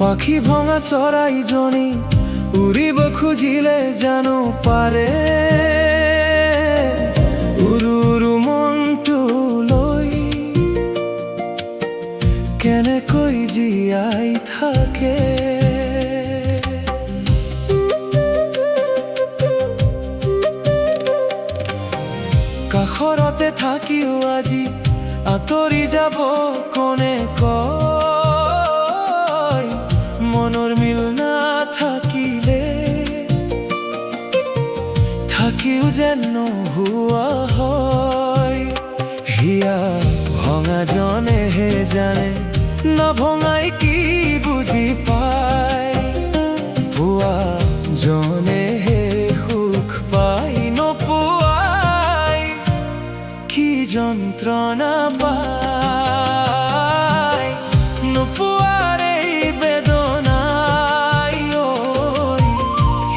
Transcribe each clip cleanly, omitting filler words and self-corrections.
পাখি ভঙা চৰাইজনী উৰিব খুজিলে জানো পাৰে উৰু উৰু মনটো লৈ কেনেকৈ জীয়াই থাকে। কাষৰতে থাকিও আজি আঁতৰি যাব কোনে কয় মনৰ মিল নাথাকিলে থাকিও যেন নোহোৱা হয়। হিয়া ভঙাজনেহে জানে নভঙাই কি বুজি পায় পুৱা জনেহে সুখ পাই নোপোৱাই কি যন্ত্ৰণা পায় নোপোৱাৰ এই বেদনাই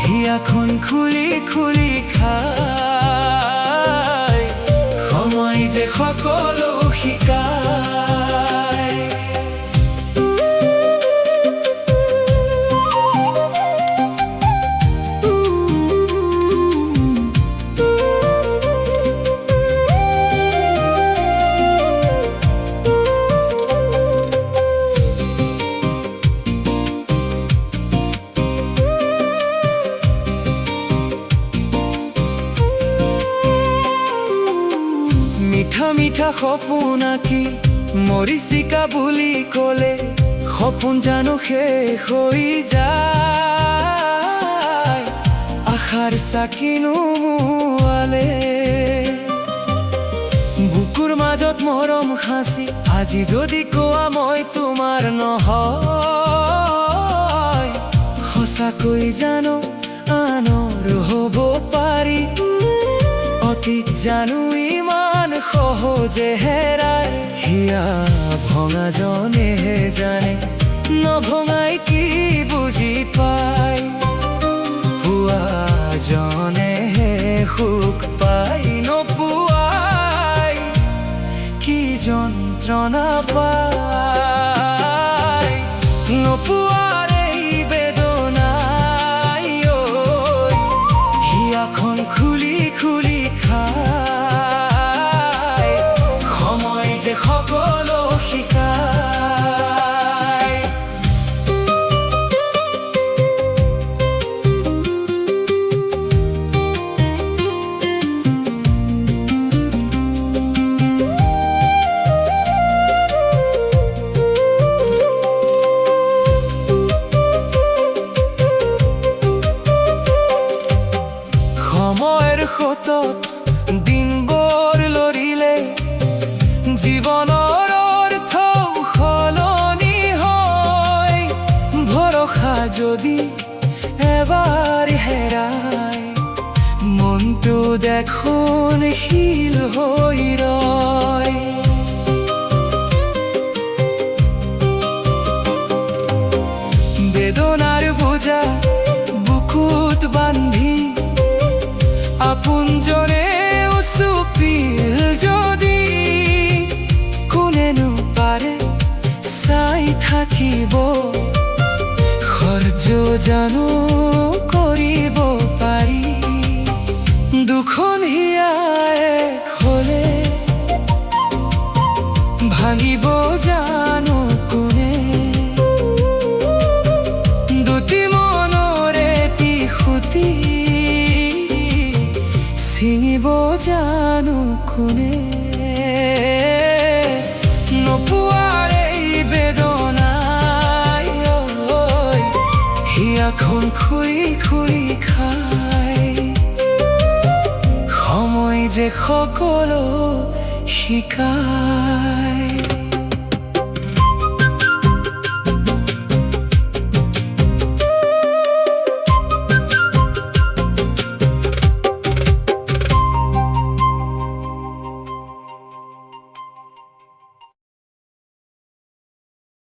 হিয়াখন খুলি খুলি খায় সময় যে সকলো শিকায়। মিঠা মিঠা সপোন আঁকি মৰিচিকা বুলি ক'লে সপোন জানো শেষ হৈ যায় আশাৰ চাকি নুমুৱালে বুকুৰ মাজত মৰম সাঁচি আজি যদি কোৱা মই তোমাৰ নহয় সঁচাকৈ জানো আনৰ হ'ব পাৰি অতীত জানো ইমান সহজে হেৰায়। হিয়া ভঙাজনেহে জানে নভঙাই কি বুজি পায় পুৱা জনেহে সুখ পাই নোপোৱাই কি যন্ত্ৰণা পায় নোপোৱাৰ এই বেদনাই হিয়াখন খুলি খুলি খায় সময় যে সকলো শিকায়। সময়ৰ সোঁতত দিনবোৰ লৰিলে জীৱনৰ অৰ্থ সলনি হয় ভৰসা যদি এবাৰ হেৰায় মনটো দেখোন শিল হৈ ৰয়। বেদনাৰ বোজা বুকুত বান্ধি আপোনজনে চুপিল যদি কোনেনো পাৰে চাই থাকিব সহ্য জানো কৰিব পাৰি দুখন হিয়াই হ'লে ভাঙিব জানো কোনে দুটি মনৰে পিখুটি ছিঙিব জানো কোনে নোপোৱাৰ এই বেদনাই হিয়াখন খুলি খুলি খায় সময় যে সকলো শিকায়।